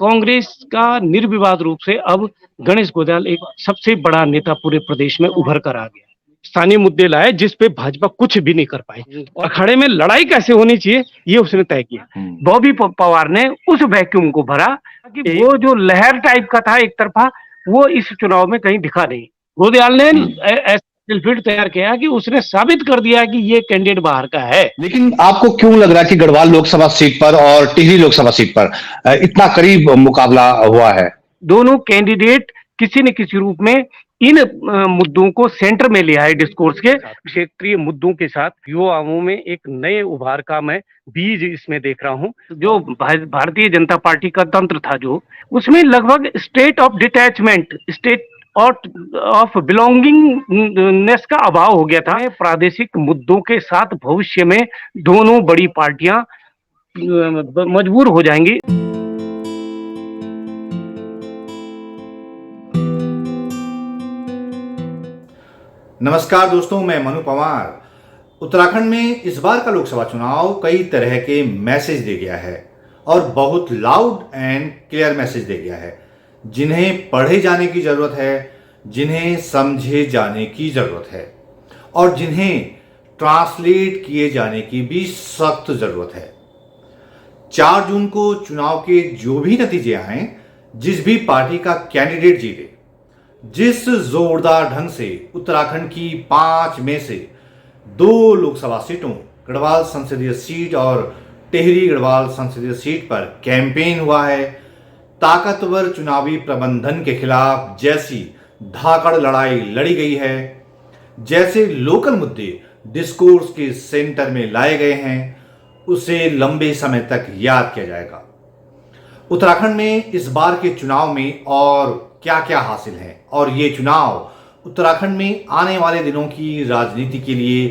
कांग्रेस का निर्विवाद रूप से अब गणेश गोयल एक सबसे बड़ा नेता पूरे प्रदेश में उभर कर आ गया। स्थानीय मुद्दे लाए जिस पे भाजपा कुछ भी नहीं कर पाई। अखाड़े में लड़ाई कैसे होनी चाहिए ये उसने तय किया। बॉबी पवार ने उस वैक्यूम को भरा कि वो जो लहर टाइप का था एक तरफा, वो इस चुनाव में कहीं दिखा नहीं। गोदयाल ने ऐसा फील्ड तैयार किया कि उसने साबित कर दिया कि ये कैंडिडेट बाहर का है। लेकिन आपको क्यों लग रहा है कि गढ़वाल लोकसभा सीट पर और टिहरी लोकसभा सीट पर इतना करीब मुकाबला हुआ है? दोनों कैंडिडेट किसी न किसी रूप में इन मुद्दों को सेंटर में ले आए डिस्कोर्स के। क्षेत्रीय मुद्दों के साथ युवाओं में एक नए उभार का मैं बीज इसमें देख रहा हूं। जो भारतीय जनता पार्टी का तंत्र था जो, उसमें लगभग state of detachment, state of belongingness का अभाव हो गया था। प्रादेशिक मुद्दों के साथ भविष्य में दोनों बड़ी पार्टियां मजबूर हो जाएंगी। नमस्कार दोस्तों, मैं मनु पवार। उत्तराखंड में इस बार का लोकसभा चुनाव कई तरह के मैसेज दे गया है और बहुत लाउड एंड क्लियर मैसेज दे गया है, जिन्हें पढ़े जाने की जरूरत है, जिन्हें समझे जाने की जरूरत है और जिन्हें ट्रांसलेट किए जाने की भी सख्त जरूरत है। 4 जून को चुनाव के जो भी नतीजे आए, जिस भी पार्टी का कैंडिडेट जीते, जिस जोरदार ढंग से उत्तराखंड की 5 में से 2 लोकसभा सीटों, गढ़वाल संसदीय सीट और टिहरी गढ़वाल संसदीय सीट पर कैंपेन हुआ है, ताकतवर चुनावी प्रबंधन के खिलाफ जैसी धाकड़ लड़ाई लड़ी गई है, जैसे लोकल मुद्दे डिस्कोर्स के सेंटर में लाए गए हैं, उसे लंबे समय तक याद किया जाएगा। उत्तराखंड में इस बार के चुनाव में और क्या क्या हासिल है और ये चुनाव उत्तराखंड में आने वाले दिनों की राजनीति के लिए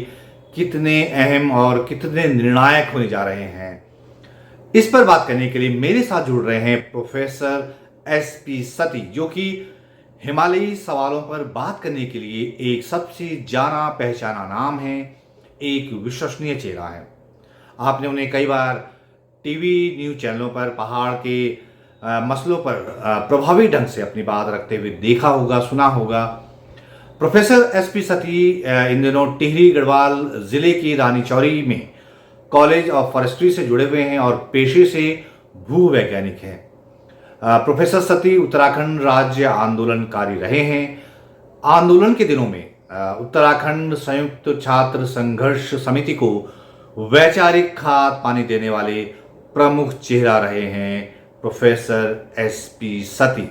कितने अहम और कितने निर्णायक होने जा रहे हैं, इस पर बात करने के लिए मेरे साथ जुड़ रहे हैं प्रोफेसर SP सती, जो कि हिमालयी सवालों पर बात करने के लिए एक सबसे जाना पहचाना नाम है, एक विश्वसनीय चेहरा है। आपने उन्हें कई बार टीवी न्यूज चैनलों पर पहाड़ के मसलों पर प्रभावी ढंग से अपनी बात रखते हुए देखा होगा, सुना होगा। प्रोफेसर SP सती इन दिनों टिहरी गढ़वाल जिले की रानी चौरी में कॉलेज ऑफ फॉरेस्ट्री से जुड़े हुए हैं और पेशे से भू वैज्ञानिक हैं। प्रोफेसर सती उत्तराखंड राज्य आंदोलनकारी रहे हैं। आंदोलन के दिनों में उत्तराखंड संयुक्त छात्र संघर्ष समिति को वैचारिक खाद पानी देने वाले प्रमुख चेहरा रहे हैं प्रोफेसर SP सती।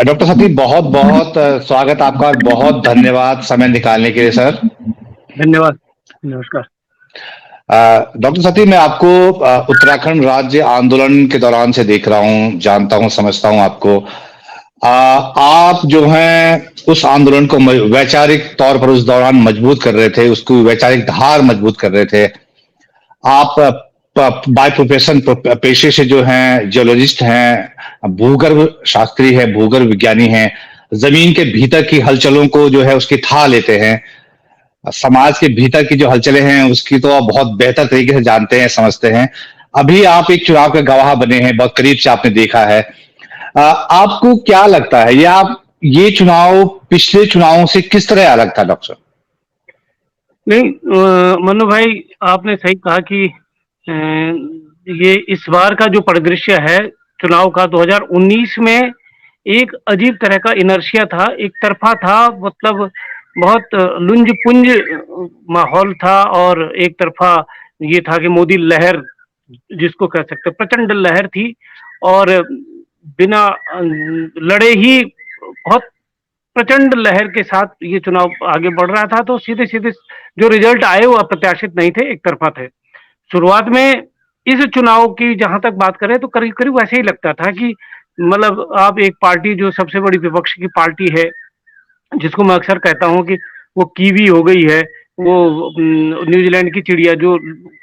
डॉक्टर सती, बहुत बहुत स्वागत आपका और बहुत धन्यवाद समय निकालने के लिए सर। धन्यवाद, नमस्कार। डॉक्टर सती, मैं आपको उत्तराखंड राज्य आंदोलन के दौरान से देख रहा हूँ, जानता हूँ, समझता हूँ आपको। आप जो हैं उस आंदोलन को वैचारिक तौर पर उस दौरान मजबूत कर रहे थे, उसको वैचारिक धार मजबूत कर रहे थे। आप बाय प्रोफेशन पेशे से जो हैं जियोलॉजिस्ट हैं, भूगर्भ शास्त्री है, भूगर्भ विज्ञानी हैं, जमीन के भीतर की हलचलों को जो है उसकी था लेते हैं, समाज के भीतर की जो हलचलें हैं उसकी तो आप बहुत बेहतर तरीके से जानते हैं, समझते हैं। अभी आप एक चुनाव के गवाह बने हैं, बहुत करीब से आपने देखा है। आपको क्या लगता है ये चुनाव पिछले चुनावों से किस तरह अलग था डॉक्टर? नहीं, मनु भाई, आपने सही कहा कि ये इस बार का जो परिदृश्य है चुनाव का 2019 में एक अजीब तरह का इनर्शिया था, एक तरफा था, मतलब बहुत लुंज पुंज माहौल था और एक तरफा ये था कि मोदी लहर जिसको कह सकते प्रचंड लहर थी और बिना लड़े ही बहुत प्रचंड लहर के साथ ये चुनाव आगे बढ़ रहा था। तो सीधे सीधे जो रिजल्ट आए वो अप्रत्याशित नहीं थे, एक तरफा थे। शुरुआत में इस चुनाव की जहां तक बात करें तो करीब करीब वैसे ही लगता था कि मतलब आप एक पार्टी जो सबसे बड़ी विपक्ष की पार्टी है, जिसको मैं अक्सर कहता हूं कि वो कीवी हो गई है, वो न्यूजीलैंड की चिड़िया जो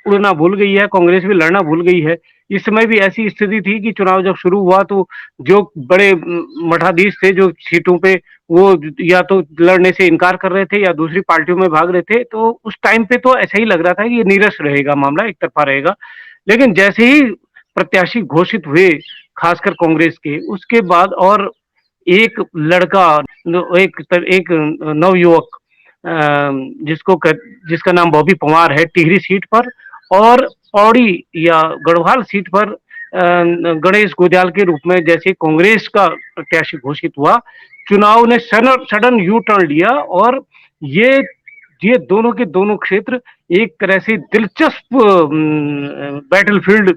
उड़ना भूल गई है, कांग्रेस भी लड़ना भूल गई है। इस समय भी ऐसी स्थिति थी कि चुनाव जब शुरू हुआ तो जो बड़े मठाधीश थे जो सीटों पे, वो या तो लड़ने से इनकार कर रहे थे या दूसरी पार्टियों में भाग रहे थे। तो उस टाइम पे तो ऐसा ही लग रहा था कि ये नीरस रहेगा, मामला एक तरफा रहेगा। लेकिन जैसे ही प्रत्याशी घोषित हुए खासकर कांग्रेस के। उसके बाद और एक लड़का, एक नवयुवक, जिसका नाम बॉबी पवार है, टिहरी सीट पर, और पौड़ी या गढ़वाल सीट पर गणेश गोजाल के रूप में जैसे कांग्रेस का प्रत्याशी घोषित हुआ, चुनाव ने सडन यू टर्न लिया, और ये ये दोनों के दोनों क्षेत्र एक तरह से दिलचस्प बैटलफील्ड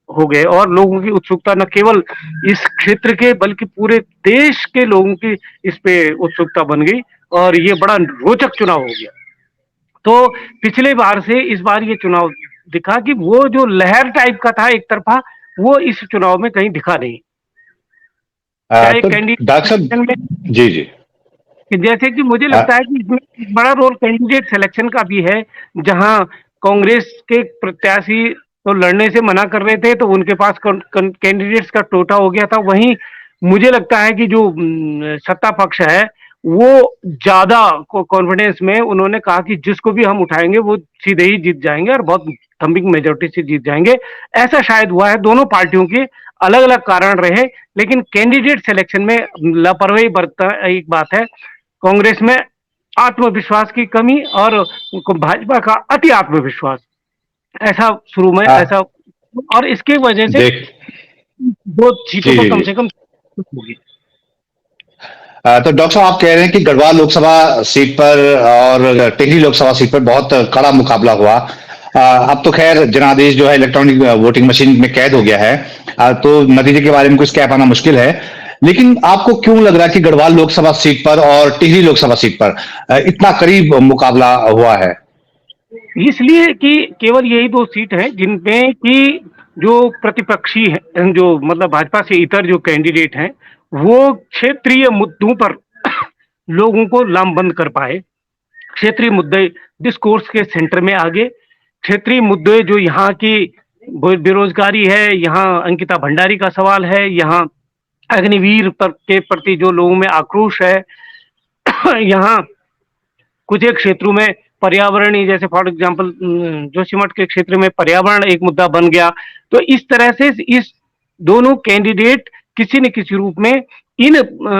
हो गए, और लोगों की उत्सुकता न केवल इस क्षेत्र के बल्कि पूरे देश के लोगों की इस पे उत्सुकता बन गई, और ये बड़ा रोचक चुनाव हो गया। तो पिछले बार से इस बार ये चुनाव दिखा कि वो जो लहर टाइप का था एक तरफा, वो इस चुनाव में कहीं दिखा नहीं। चाहे तो डॉक्टर कैंडिडेट साहब, जी जी, कि जैसे कि मुझे आ, लगता है कि इसमें एक बड़ा रोल कैंडिडेट सिलेक्शन का भी है, जहां कांग्रेस के प्रत्याशी तो लड़ने से मना कर रहे थे, तो उनके पास कैंडिडेट्स का टोटा हो गया था। वहीं मुझे लगता है कि जो सत्ता पक्ष है, वो ज्यादा कॉन्फिडेंस में उन्होंने कहा कि जिसको भी हम उठाएंगे वो सीधे ही जीत जाएंगे और बहुत थम्बिंग मेजोरिटी से जीत जाएंगे। ऐसा शायद हुआ है। दोनों पार्टियों के अलग अलग कारण रहे, लेकिन कैंडिडेट सिलेक्शन में लापरवाही बरतना एक बात है। कांग्रेस में आत्मविश्वास की कमी और भाजपा का अति आत्मविश्वास, ऐसा शुरू में आ, ऐसा, और इसके वजह से देख, दो सीटों जी पर जी कम जी, से कम होगी। तो डॉक्टर साहब आप कह रहे हैं कि गढ़वाल लोकसभा सीट पर और टिहरी लोकसभा सीट पर बहुत कड़ा मुकाबला हुआ। अब तो खैर जनादेश जो है इलेक्ट्रॉनिक वोटिंग मशीन में कैद हो गया है, तो नतीजे के बारे में कुछ कह पाना मुश्किल है। लेकिन आपको क्यों लग रहा है कि गढ़वाल लोकसभा सीट पर और टिहरी लोकसभा सीट पर इतना करीब मुकाबला हुआ है? इसलिए कि केवल यही दो सीट हैं जिनमें कि जो प्रतिपक्षी है, जो मतलब भाजपा से इतर जो कैंडिडेट हैं, वो क्षेत्रीय मुद्दों पर लोगों को लामबंद कर पाए। क्षेत्रीय मुद्दे डिस्कोर्स के सेंटर में आ गए। क्षेत्रीय मुद्दे जो यहाँ की बेरोजगारी है, यहाँ अंकिता भंडारी का सवाल है, यहाँ अग्निवीर पर के प्रति जो लोगों में आक्रोश है, यहाँ कुछ एक क्षेत्रों में पर्यावरणीय, जैसे फॉर एग्जांपल जोशीमठ के क्षेत्र में पर्यावरण एक मुद्दा बन गया। तो इस तरह से इस दोनों कैंडिडेट किसी न किसी रूप में इन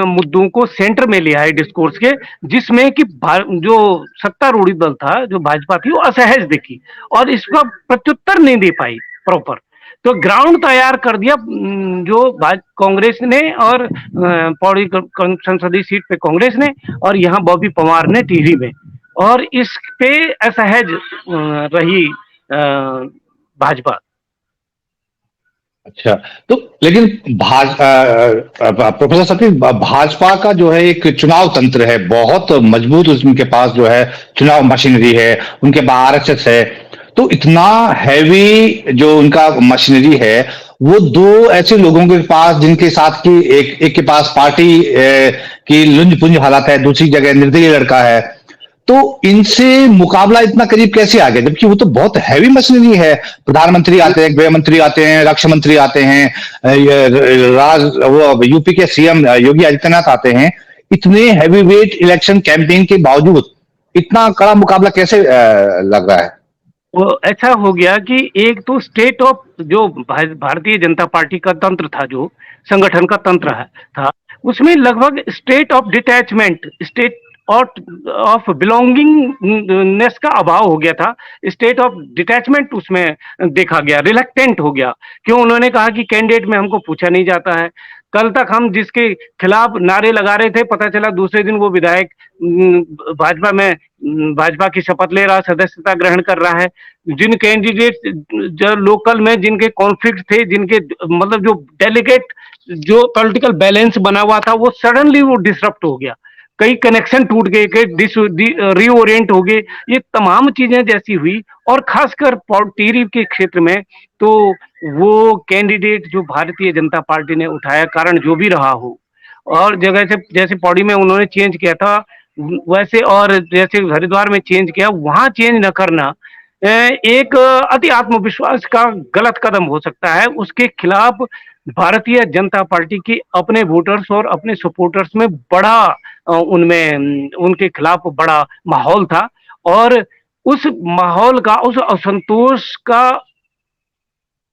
मुद्दों को सेंटर में ले आए डिस्कोर्स के, जिसमें कि जो सत्तारूढ़ दल था, जो भाजपा थी, वो असहज दिखी और इसका प्रत्युत्तर नहीं दे पाई प्रॉपर। तो ग्राउंड तैयार कर दिया जो कांग्रेस ने, और पौड़ी संसदीय सीट पे कांग्रेस ने, और यहाँ बॉबी पवार ने टिहरी में, और इस पे असहज रही भाजपा। अच्छा, तो लेकिन प्रोफेसर सतीश, भाजपा का जो है एक चुनाव तंत्र है बहुत मजबूत, उनके पास जो है चुनाव मशीनरी है, उनके पास आरएसएस है। तो इतना हैवी जो उनका मशीनरी है, वो दो ऐसे लोगों के पास जिनके साथ की एक के पास पार्टी की लुंज पुंज हालत है, दूसरी जगह निर्दलीय लड़का है, तो इनसे मुकाबला इतना करीब कैसे आ गया, जबकि वो तो बहुत हैवी मशीनरी है। प्रधानमंत्री आते हैं, गृह मंत्री आते हैं, रक्षा मंत्री आते हैं, वो यूपी के सीएम योगी आदित्यनाथ आते हैं। इतने हैवी वेट इलेक्शन कैंपेन के बावजूद इतना कड़ा मुकाबला कैसे लग रहा है? वो ऐसा हो गया कि एक तो स्टेट ऑफ जो भारतीय जनता पार्टी का तंत्र था, जो संगठन का तंत्र था, उसमें लगभग state of detachment, state of belongingness का अभाव हो गया था। स्टेट ऑफ डिटैचमेंट उसमें देखा गया, रिलक्टेंट हो गया। क्यों? उन्होंने कहा कि कैंडिडेट में हमको पूछा नहीं जाता है। कल तक हम जिसके खिलाफ नारे लगा रहे थे, पता चला दूसरे दिन वो विधायक भाजपा में भाजपा की शपथ ले रहा, सदस्यता ग्रहण कर रहा है। जिन कैंडिडेट जो लोकल में जिनके कॉन्फ्लिक्ट थे, जिनके मतलब जो डेलीगेट जो पॉलिटिकल बैलेंस बना हुआ था, वो सडनली वो डिसरप्ट हो गया। कई कनेक्शन टूट गए, कई रीओरिएंट हो गए। ये तमाम चीजें जैसी हुई, और खासकर टिहरी के क्षेत्र में तो वो कैंडिडेट जो भारतीय जनता पार्टी ने उठाया, कारण जो भी रहा हो, और जगह से जैसे पौड़ी में उन्होंने चेंज किया था वैसे, और जैसे हरिद्वार में चेंज किया, वहां चेंज न करना एक अति आत्मविश्वास का गलत कदम हो सकता है। उसके खिलाफ भारतीय जनता पार्टी की अपने वोटर्स और अपने सपोर्टर्स में बड़ा उनमें उनके खिलाफ बड़ा माहौल था, और उस माहौल का, उस असंतोष का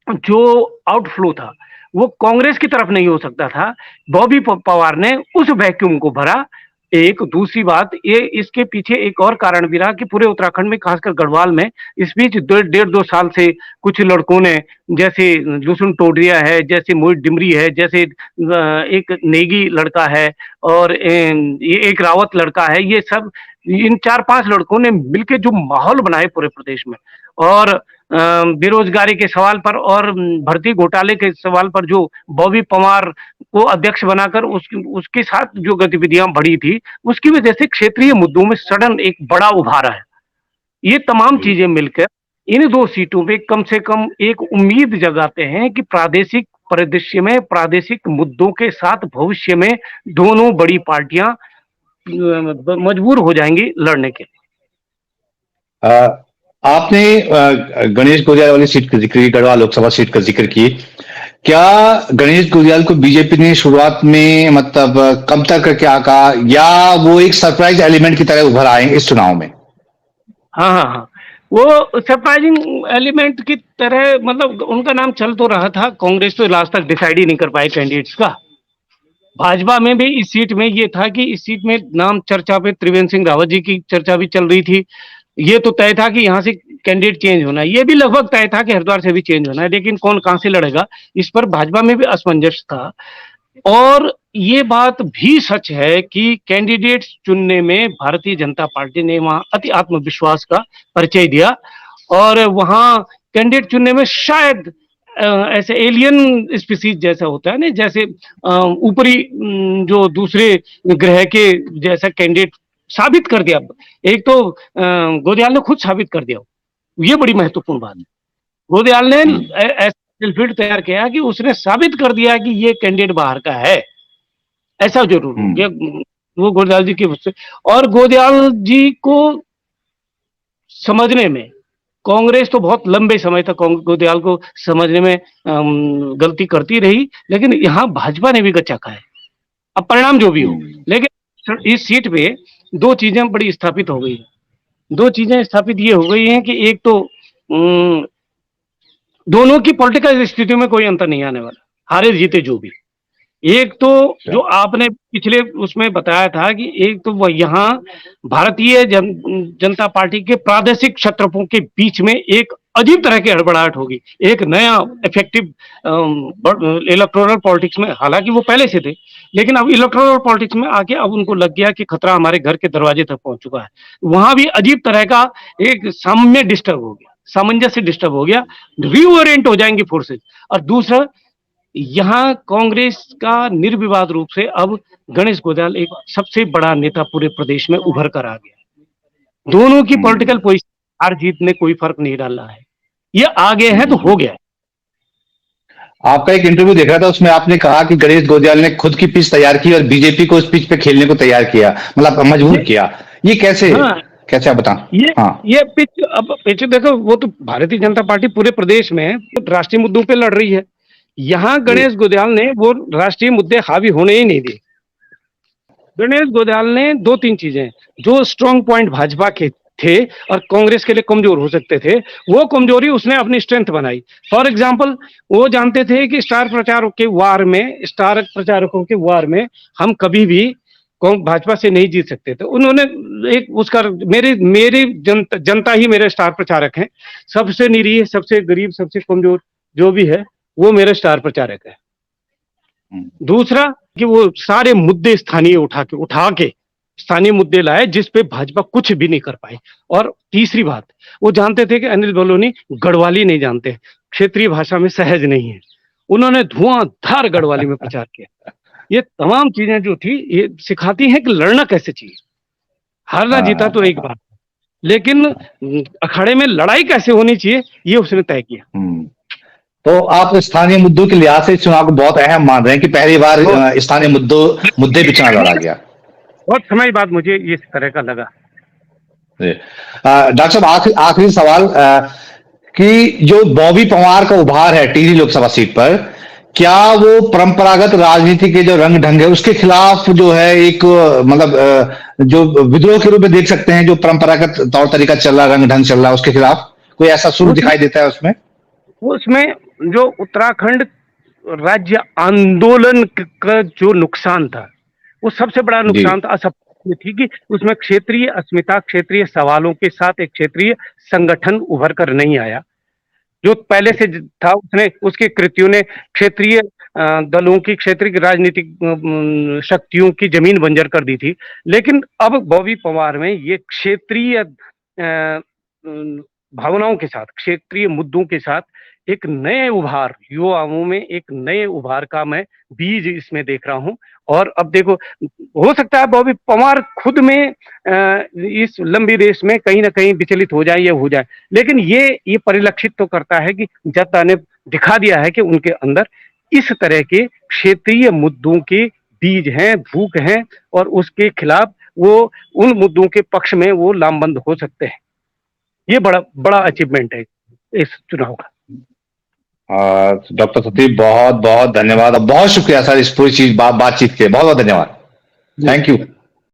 जो आउटफ्लो था, वो कांग्रेस की तरफ नहीं हो सकता था। बॉबी पवार ने उस वैक्यूम को भरा। एक दूसरी बात, ये इसके पीछे एक और कारण भी रहा कि पूरे उत्तराखंड में, खासकर गढ़वाल में, इस बीच 1.5-2 साल से कुछ लड़कों ने, जैसे लुसुन टोडरिया है, जैसे मोहित डिमरी है, जैसे एक नेगी लड़का है, और ये एक रावत लड़का है, ये सब, इन 4-5 लड़कों ने मिलकर जो माहौल बनाए पूरे प्रदेश में, और बेरोजगारी के सवाल पर और भर्ती घोटाले के सवाल पर जो बॉबी पवार को अध्यक्ष बनाकर उसके साथ जो गतिविधियां बढ़ी थी, उसकी वजह से क्षेत्रीय मुद्दों में सडन एक बड़ा उभार है। ये तमाम चीजें मिलकर इन 2 सीटों पे कम से कम एक उम्मीद जगाते हैं कि प्रादेशिक परिदृश्य में, प्रादेशिक मुद्दों के साथ भविष्य में दोनों बड़ी पार्टियां मजबूर हो जाएंगी लड़ने के लिए। आपने गणेश गुजियाल वाली सीट का जिक्र, गढ़वाल लोकसभा सीट का जिक्र की। क्या गणेश गुजियाल को बीजेपी ने शुरुआत में मतलब कम तक क्या कहा, या वो एक सरप्राइज एलिमेंट की तरह उभर आए इस चुनाव में? हाँ, वो सरप्राइजिंग एलिमेंट की तरह, मतलब उनका नाम चल तो रहा था, कांग्रेस तो लास्ट तक डिसाइड ही नहीं कर पाए कैंडिडेट्स का। भाजपा में भी इस सीट में ये था कि इस सीट में नाम चर्चा पे त्रिवेंद्र सिंह रावत जी की चर्चा भी चल रही थी। ये तो तय था कि यहाँ से कैंडिडेट चेंज होना है, ये भी लगभग तय था कि हरिद्वार से भी चेंज होना है, लेकिन कौन कहां से लड़ेगा, इस पर भाजपा में भी असमंजस था। और ये बात भी सच है कि कैंडिडेट्स चुनने में भारतीय जनता पार्टी ने वहां अति आत्मविश्वास का परिचय दिया, और वहां कैंडिडेट चुनने में शायद ऐसे एलियन स्पीसीज जैसा होता है ना, जैसे ऊपरी जो दूसरे ग्रह के जैसा कैंडिडेट साबित कर दिया। एक तो गोदयाल ने खुद साबित कर दिया, ये बड़ी महत्वपूर्ण बात है। गोदयाल ने ऐसा फील्ड तैयार किया कि उसने साबित कर दिया कि ये कैंडिडेट बाहर का है, ऐसा जरूर हो गया वो गोदयाल जी की वजह से। और गोदयाल जी को समझने में कांग्रेस तो बहुत लंबे समय तक गोदयाल को समझने में गलती करती रही, लेकिन यहाँ भाजपा ने भी गच्चा खाया। अब परिणाम जो भी हो, लेकिन इस सीट पे 2 चीजें बड़ी स्थापित हो गई है। 2 चीजें स्थापित ये हो गई हैं कि एक तो दोनों की पॉलिटिकल स्थिति में कोई अंतर नहीं आने वाला, हारे जीते जो भी। एक तो जो आपने पिछले उसमें बताया था कि एक तो वह यहाँ भारतीय जनता पार्टी के प्रादेशिक क्षत्रपों के बीच में एक अजीब तरह की हड़बड़ाहट होगी, एक नया इफेक्टिव इलेक्टोरल पॉलिटिक्स में। हालांकि वो पहले से थे, लेकिन अब इलेक्टोरल पॉलिटिक्स में आके अब उनको लग गया कि खतरा हमारे घर के दरवाजे तक पहुंच चुका है। वहां भी अजीब तरह का एक साम्य डिस्टर्ब हो गया, सामंजस्य डिस्टर्ब हो गया, रीओरिएंट हो जाएंगे फोर्सेज। और दूसरा, यहाँ कांग्रेस का निर्विवाद रूप से अब गणेश गोदयाल एक सबसे बड़ा नेता पूरे प्रदेश में उभर कर आ गया। दोनों की पॉलिटिकल पोजीशन, हार जीत ने कोई फर्क नहीं डाला है, ये आगे है तो हो गया है। आपका एक इंटरव्यू देख रहा था, उसमें आपने कहा कि गणेश गोदयाल ने खुद की पिच तैयार की और बीजेपी को उस पिच पे खेलने को तैयार किया, मतलब मजबूर किया। ये कैसे? हाँ, कैसे आप बताएं? ये पिच, अब पिच देखो, वो तो भारतीय जनता पार्टी पूरे प्रदेश में राष्ट्रीय मुद्दों पे लड़ रही है। यहाँ गणेश गोदयाल ने वो राष्ट्रीय मुद्दे हावी होने ही नहीं दिए। गणेश गोदयाल ने 2-3 चीजें जो स्ट्रॉन्ग पॉइंट भाजपा के थे और कांग्रेस के लिए कमजोर हो सकते थे, वो कमजोरी उसने अपनी स्ट्रेंथ बनाई। फॉर एग्जांपल, वो जानते थे कि स्टार प्रचारकों के वार में हम कभी भी भाजपा से नहीं जीत सकते थे। उन्होंने एक उसका, मेरी जनता ही मेरे स्टार प्रचारक हैं, सबसे निरीह, सबसे गरीब, सबसे कमजोर जो भी है वो मेरे स्टार प्रचारक है। दूसरा कि वो सारे मुद्दे उठा के स्थानीय मुद्दे लाए जिस पे भाजपा कुछ भी नहीं कर पाई। और तीसरी बात, वो जानते थे कि अनिल बलूनी गढ़वाली नहीं जानते, क्षेत्रीय भाषा में सहज नहीं है, उन्होंने धुआंधार गढ़वाली में प्रचार किया। ये तमाम चीजें जो थी ये सिखाती हैं कि लड़ना कैसे चाहिए। हारना जीता तो एक बात, लेकिन अखाड़े में लड़ाई कैसे होनी चाहिए ये उसने तय किया। तो आप स्थानीय मुद्दों के लिहाज से चुनाव को बहुत अहम मान रहे हैं कि पहली बार स्थानीय मुद्दे पे चुनाव लड़ा गया। बहुत समय बाद मुझे इस तरह का लगा। डॉक्टर साहब, आखिरी सवाल, कि जो बॉबी पवार का उभार है टिहरी लोकसभा सीट पर, क्या वो परंपरागत राजनीति के जो रंग ढंग है उसके खिलाफ जो है एक मतलब जो विद्रोह के रूप में देख सकते हैं, जो परंपरागत तौर तरीका चल रहा, रंग ढंग चल रहा, उसके खिलाफ कोई ऐसा सुर दिखाई देता है उसमें? उसमें जो उत्तराखंड राज्य आंदोलन का जो नुकसान था, वो सबसे बड़ा जी नुकसान था असफलता थी कि उसमें क्षेत्रीय अस्मिता, क्षेत्रीय सवालों के साथ एक क्षेत्रीय संगठन उभर कर नहीं आया। जो पहले से था उसने, उसके कृतियों ने क्षेत्रीय दलों की, क्षेत्रीय राजनीतिक शक्तियों की जमीन बंजर कर दी थी। लेकिन अब बॉबी पवार में ये क्षेत्रीय भावनाओं के साथ, क्षेत्रीय मुद्दों के साथ एक नए उभार, युवाओं में एक नए उभार का मैं बीज इसमें देख रहा हूं। और अब देखो, हो सकता है बॉबी पवार खुद में इस लंबी रेस में कहीं ना कहीं विचलित हो जाए या हो जाए, लेकिन ये परिलक्षित तो करता है कि जनता ने दिखा दिया है कि उनके अंदर इस तरह के क्षेत्रीय मुद्दों के बीज हैं, भूख हैं, और उसके खिलाफ वो उन मुद्दों के पक्ष में वो लामबंद हो सकते हैं। ये बड़ा बड़ा अचीवमेंट है इस चुनाव का। डॉक्टर सतीश, बहुत बहुत धन्यवाद और बहुत शुक्रिया सर इस पूरी चीज बातचीत के, बहुत बहुत धन्यवाद। Thank you.